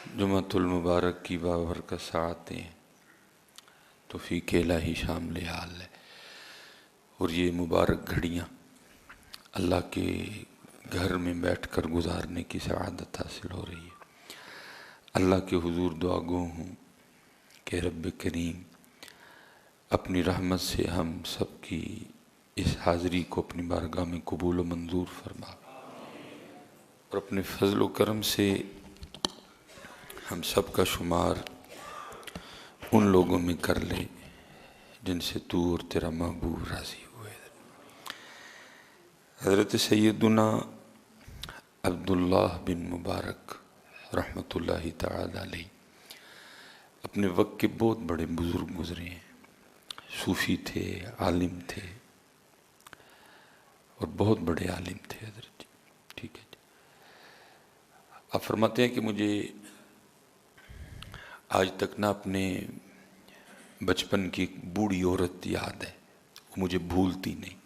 جمعۃ المبارک کی بابرکت ساعتیں تو فی کیلا ہی شامل حال ہے، اور یہ مبارک گھڑیاں اللہ کے گھر میں بیٹھ کر گزارنے کی سعادت حاصل ہو رہی ہے۔ اللہ کے حضور دعا گو ہوں کہ رب کریم اپنی رحمت سے ہم سب کی اس حاضری کو اپنی بارگاہ میں قبول و منظور فرما، اور اپنے فضل و کرم سے ہم سب کا شمار ان لوگوں میں کر لے جن سے تو اور تیرا محبوب راضی ہوئے۔ حضرت سیدنا عبداللہ بن مبارک رحمۃ اللہ تعالی علیہ اپنے وقت کے بہت بڑے بزرگ گزرے ہیں، صوفی تھے، عالم تھے، اور بہت بڑے عالم تھے حضرت جی۔ ٹھیک ہے جی، آپ فرماتے ہیں کہ مجھے آج تک نہ اپنے بچپن کی ایک بوڑھی عورت یاد ہے، وہ مجھے بھولتی نہیں۔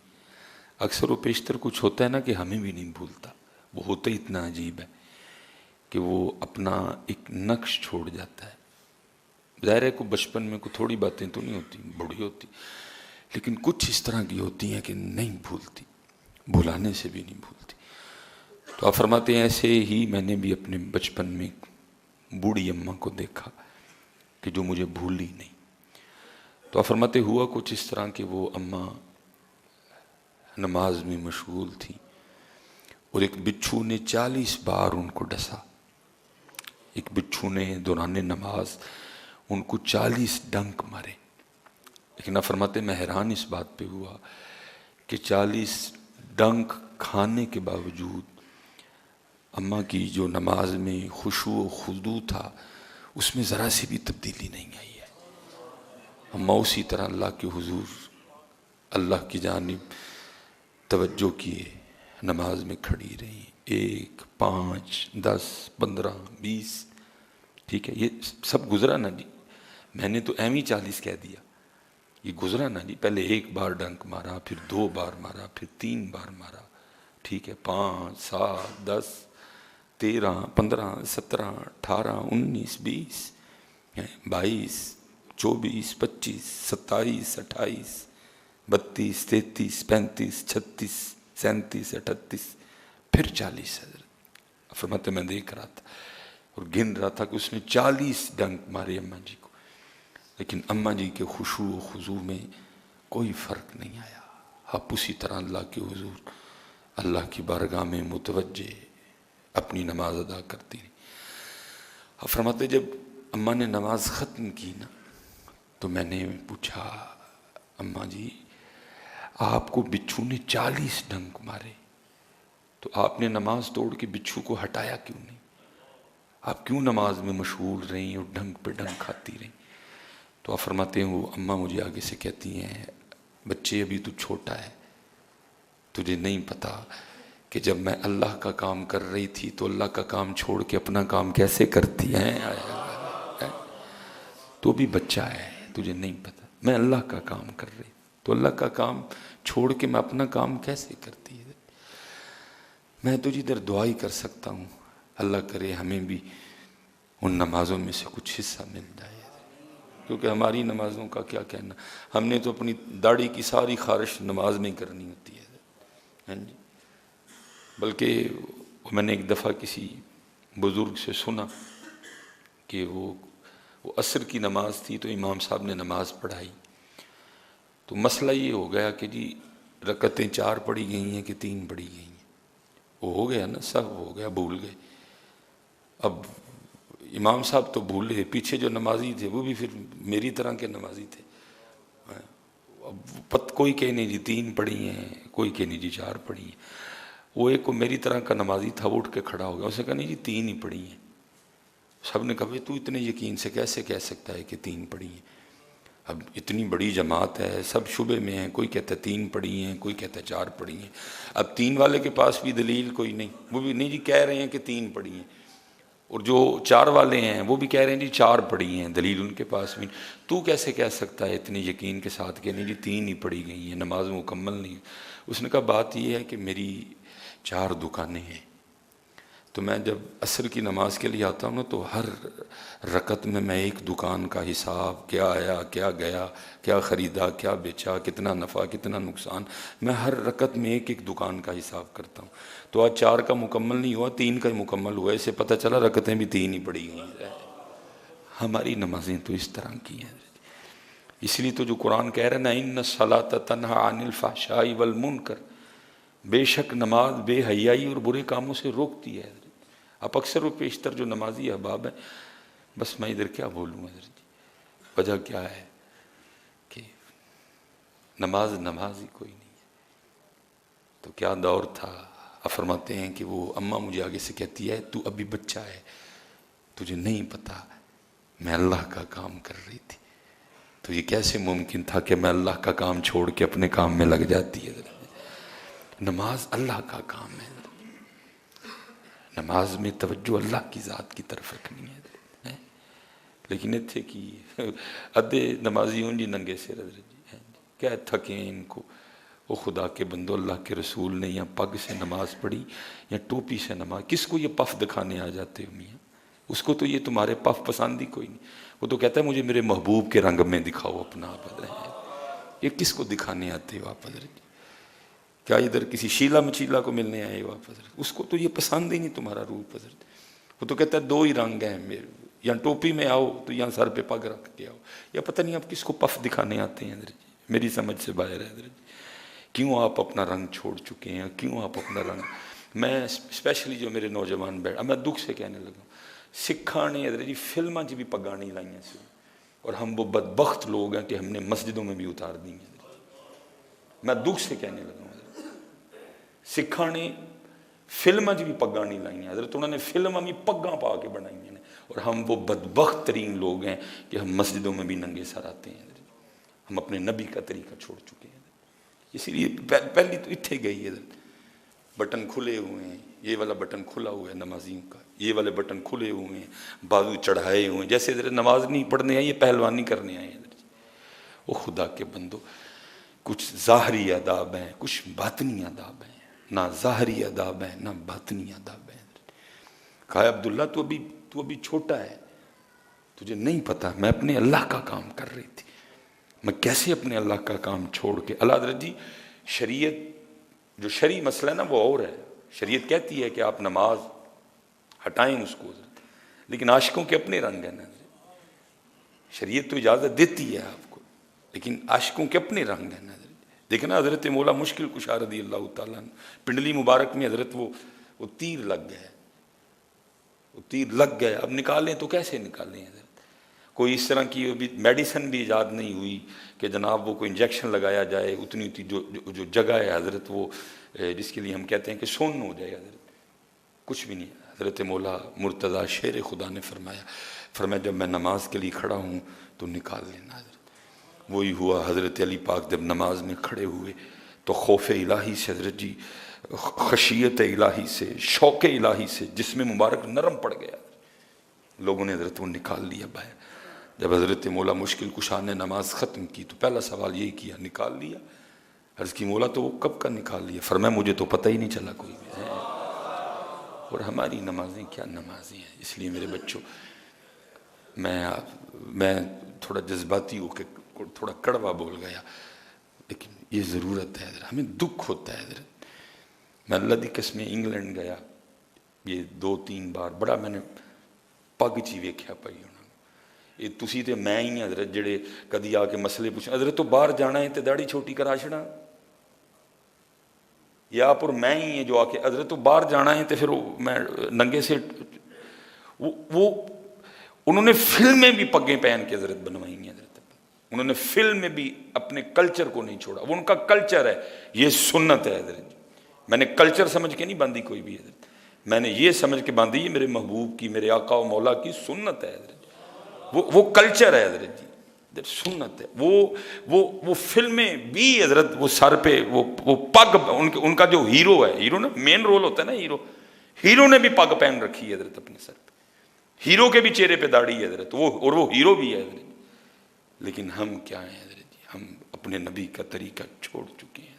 اکثر و بیشتر کچھ ہوتا ہے نا کہ ہمیں بھی نہیں بھولتا، وہ ہوتا ہی اتنا عجیب ہے کہ وہ اپنا ایک نقش چھوڑ جاتا ہے۔ ظاہر ہے کہ بچپن میں کوئی تھوڑی باتیں تو نہیں ہوتی، بڑی ہوتی، لیکن کچھ اس طرح کی ہوتی ہیں کہ نہیں بھولتی، بھلانے سے بھی نہیں بھولتی۔ تو آپ فرماتے ہیں ایسے ہی میں نے بھی اپنے بچپن میں بوڑھی اماں کو دیکھا کہ جو مجھے بھولی نہیں۔ تو آپ فرماتے ہوا کچھ اس طرح کہ وہ اماں نماز میں مشغول تھی، اور ایک بچھو نے 40 بار ان کو ڈسا۔ ایک بچھو نے دوران نماز ان کو 40 ڈنک مارے۔ لیکن آپ فرماتے میں حیران اس بات پہ ہوا کہ 40 ڈنک کھانے کے باوجود اماں کی جو نماز میں خشوع و خضوع تھا اس میں ذرا سی بھی تبدیلی نہیں آئی ہے۔ اماں اسی طرح اللہ کے حضور اللہ کی جانب توجہ کیے نماز میں کھڑی رہی، 1، 5، 10، 15، 20۔ ٹھیک ہے، یہ سب گزرا نا جی، میں نے تو ایم ہی 40 کہہ دیا، یہ گزرا نا جی۔ پہلے 1 بار ڈنک مارا، پھر 2 بار مارا، پھر 3 بار مارا، ٹھیک ہے، 5، 7، 10، 13، 15، 17، 18، 19، 20، 22، 24، 25، 27، 28، 32، 33، 35، 36، 37، 38، پھر 40۔ حضرت فرماتے میں دیکھ رہا تھا اور گن رہا تھا کہ اس نے 40 ڈنک مارے اماں جی کو، لیکن اماں جی کے خشوع و خضوع میں کوئی فرق نہیں آیا۔ آپ اسی طرح اللہ کے حضور اللہ کی بارگاہ میں متوجہ اپنی نماز ادا کرتی رہی۔ آپ فرماتے جب اماں نے نماز ختم کی نا تو میں نے پوچھا اماں جی آپ کو بچھو نے 40 ڈنک مارے تو آپ نے نماز توڑ کے بچھو کو ہٹایا کیوں نہیں؟ آپ کیوں نماز میں مشغول رہیں اور ڈنک پہ ڈنک کھاتی رہیں؟ تو آپ فرماتے ہیں وہ اماں مجھے آگے سے کہتی ہیں بچے ابھی تو چھوٹا ہے، تجھے نہیں پتا کہ جب میں اللہ کا کام کر رہی تھی تو اللہ کا کام چھوڑ کے اپنا کام کیسے کرتی ہیں، تو بھی بچہ ہے، تجھے نہیں پتا میں اللہ کا کام کر رہی تو اللہ کا کام چھوڑ کے میں اپنا کام کیسے کرتی ہے۔ میں تجھے ادھر دعا ہی کر سکتا ہوں، اللہ کرے ہمیں بھی ان نمازوں میں سے کچھ حصہ مل جائے، کیونکہ ہماری نمازوں کا کیا کہنا، ہم نے تو اپنی داڑھی کی ساری خارش نماز میں کرنی ہوتی ہے۔ ہاں جی، بلکہ میں نے ایک دفعہ کسی بزرگ سے سنا کہ وہ عصر کی نماز تھی تو امام صاحب نے نماز پڑھائی، تو مسئلہ یہ ہو گیا کہ جی رکعتیں 4 پڑھی گئی ہیں کہ 3 پڑھی گئی ہیں، وہ ہو گیا نا، سب ہو گیا، بھول گئے۔ اب امام صاحب تو بھولے، پیچھے جو نمازی تھے وہ بھی پھر میری طرح کے نمازی تھے، اب کوئی کہے نہیں جی 3 پڑھی ہیں، کوئی کہے نہیں جی 4 پڑھی ہیں۔ وہ ایک میری طرح کا نمازی تھا، وہ اٹھ کے کھڑا ہو گیا، اس نے کہا نہیں جی 3 ہی پڑھی ہیں۔ سب نے کہا تو اتنے یقین سے کیسے کہہ سکتا ہے کہ 3 پڑھی ہیں؟ اب اتنی بڑی جماعت ہے، سب شبے میں ہیں، کوئی کہتا ہے 3 پڑھی ہیں، کوئی کہتا ہے 4 پڑھی ہیں۔ اب 3 والے کے پاس بھی دلیل کوئی نہیں، وہ بھی نہیں جی کہہ رہے ہیں کہ 3 پڑھی ہیں، اور جو 4 والے ہیں وہ بھی کہہ رہے ہیں جی 4 پڑھی ہیں، دلیل ان کے پاس بھی۔ تو کیسے کہہ سکتا ہے اتنے یقین کے ساتھ کہ نہیں جی 3 ہی پڑھی گئی ہیں، نماز مکمل نہیں؟ اس نے کہا بات یہ ہے کہ میری 4 دکانیں ہیں، تو میں جب عصر کی نماز کے لیے آتا ہوں نا تو ہر رکعت میں ایک دکان کا حساب، کیا آیا کیا گیا، کیا خریدا کیا بیچا، کتنا نفع کتنا نقصان، میں ہر رکعت میں ایک ایک دکان کا حساب کرتا ہوں. تو آج 4 کا مکمل نہیں ہوا، 3 کا ہی مکمل ہوا. اسے پتہ چلا رکعتیں بھی 3 ہی پڑی ہوئی ہیں. ہماری نمازیں تو اس طرح کی ہیں. اس لیے تو جو قرآن کہہ رہے نا ان الصلاۃ تنہی عن الفحشاء والمنکر، بے شک نماز بے حیائی اور برے کاموں سے روکتی ہے. اب اکثر و پیشتر جو نمازی احباب ہیں، بس میں ادھر کیا بولوں حضرت جی، وجہ کیا ہے کہ نماز ہی کوئی نہیں ہے. تو کیا دور تھا. اب فرماتے ہیں کہ وہ اماں مجھے آگے سے کہتی ہے تو ابھی بچہ ہے، تجھے نہیں پتا میں اللہ کا کام کر رہی تھی. تو یہ کیسے ممکن تھا کہ میں اللہ کا کام چھوڑ کے اپنے کام میں لگ جاتی ہے. نماز اللہ کا کام ہے. نماز میں توجہ اللہ کی ذات کی طرف رکھنی ہے. لیکن اتھے کی ادھے نمازی ہوں جی ننگے سے حضرت جی کیا تھکیں ان کو. وہ خدا کے بندو، اللہ کے رسول نے یا پگ سے نماز پڑھی یا ٹوپی سے نماز، کس کو یہ پف دکھانے آ جاتے ہو میاں؟ اس کو تو یہ تمہارے پف پسند ہی کوئی نہیں. وہ تو کہتا ہے مجھے میرے محبوب کے رنگ میں دکھاؤ اپنا آپ. یہ کس کو دکھانے آتے ہو آپ حضرت؟ کیا ادھر کسی شیلا مچیلا کو ملنے آئے ہو آپ حضرت؟ اس کو تو یہ پسند ہی نہیں تمہارا روپ حضرت. وہ تو کہتا ہے 2 ہی رنگ ہیں میرے، یا ٹوپی میں آؤ تو یہاں سر پہ پگ رکھ کے آؤ. یا پتہ نہیں آپ کس کو پف دکھانے آتے ہیں حضرت جی. میری سمجھ سے باہر ہے حضرت جی. کیوں آپ اپنا رنگ چھوڑ چکے ہیں؟ کیوں آپ اپنا رنگ؟ میں اسپیشلی جو میرے نوجوان بیٹھ، میں دکھ سے کہنے لگا، سکھاں نے حضرت جی فلماں بھی پگاں نہیں لائیں سے، اور ہم وہ بدبخت لوگ ہیں کہ ہم نے مسجدوں میں بھی اتار دی ہیں. میں دکھ سے کہنے لگا ہوں سکھاں نے فلماں بھی پگاں نہیں لائیں ہیں حضرت، انہوں نے فلماں بھی پگاں پا کے بنائی ہیں، اور ہم وہ بدبخت ترین لوگ ہیں کہ ہم مسجدوں میں بھی ننگے سر آتے ہیں. ہم اپنے نبی کا طریقہ چھوڑ چکے ہیں. اسی لیے پہلی تو اتھے گئی ہے، بٹن کھلے ہوئے ہیں، یہ والا بٹن کھلا ہوا ہے نمازیوں کا، یہ والے بٹن کھلے ہوئے ہیں، بازو چڑھائے ہوئے ہیں، جیسے حضرت نماز نہیں پڑھنے آئے، یہ پہلوانی کرنے آئے ہیں. وہ خدا کے بندو، کچھ ظاہری آداب ہیں، کچھ باطنی آداب ہیں. نہ ظاہری آداب ہیں نہ باطنی آداب ہیں. کہا عبداللہ تو ابھی چھوٹا ہے، تجھے نہیں پتا میں اپنے اللہ کا کام کر رہی تھی. میں کیسے اپنے اللہ کا کام چھوڑ کے اللہ حضرت جی. شریعت جو شرعی مسئلہ ہے نا وہ اور ہے. شریعت کہتی ہے کہ آپ نماز ہٹائیں اس کو، لیکن عاشقوں کے اپنے رنگ ہیں نا. شریعت تو اجازت دیتی ہے آپ کو، لیکن عاشقوں کے اپنے رنگ ہیں نا. دیکھنا حضرت مولا مشکل کشا رضی اللہ تعالیٰ پنڈلی مبارک میں حضرت وہ تیر لگ گئے، وہ تیر لگ گئے. اب نکالیں تو کیسے نکالیں حضرت؟ کوئی اس طرح کی میڈیسن بھی ایجاد نہیں ہوئی کہ جناب وہ کوئی انجیکشن لگایا جائے اتنی جو جگہ ہے حضرت وہ جس کے لیے ہم کہتے ہیں کہ سون ہو جائے حضرت. کچھ بھی نہیں. حضرت مولا مرتضیٰ شیر خدا نے فرمایا جب میں نماز کے لیے کھڑا ہوں تو نکال لینا حضرت. وہی ہوا. حضرت علی پاک جب نماز میں کھڑے ہوئے تو خوف الہی سے حضرت جی، خشیت الہی سے، شوق الہی سے جسم مبارک نرم پڑ گیا. لوگوں نے حضرت وہ نکال لیا باہر. جب حضرت مولا مشکل کشا نے نماز ختم کی تو پہلا سوال یہی کیا، نکال لیا؟ عرض کی مولا تو وہ کب کا نکال لیا؟ فرمایا مجھے تو پتہ ہی نہیں چلا کوئی بھی. اور ہماری نمازیں کیا نمازیں ہیں. اس لیے میرے بچوں، میں تھوڑا جذباتی ہو کے تھوڑا کڑوا بول گیا، لیکن یہ ضرورت ہے حضرت. ہمیں دکھ ہوتا ہے حضرت. میں اللہ دی قسم انگلینڈ گیا یہ 2-3 بار، بڑا میں نے پگ چی ویکھیا پئی ہونا. یہ تسی تے میں ہی حضرت جڑے کدی آ کے مسئلے پوچھیں حضرت تو باہر جانا ہے تے داڑھی چھوٹی کرا چھڑا، یا پر میں ہی ہیں جو آ کے حضرت تو باہر جانا ہے تے پھر میں ننگے سے وہ انہوں نے فلمیں بھی پگیں پہن کے حضرت بنوائی ہیں حضرت. انہوں نے فلم میں بھی اپنے کلچر کو نہیں چھوڑا. وہ ان کا کلچر ہے، یہ سنت ہے حضرت. میں نے کلچر سمجھ کے نہیں باندھی کوئی بھی حضرت، میں نے یہ سمجھ کے باندھی یہ میرے محبوب کی، میرے آقا و مولا کی سنت ہے حضرت. وہ کلچر ہے حضرت جی، سنت ہے. وہ فلمیں بھی حضرت، وہ سر پہ وہ پگ، ان کا جو ہیرو ہے، ہیرو نا مین رول ہوتا ہے نا، ہیرو نے بھی پگ پہن رکھی ہے حضرت اپنے سر پہ. ہیرو کے بھی چہرے پہ داڑھی ہے حضرت، اور وہ ہیرو بھی ہے حضرت. لیکن ہم کیا ہیں حضرت جی؟ ہم اپنے نبی کا طریقہ چھوڑ چکے ہیں.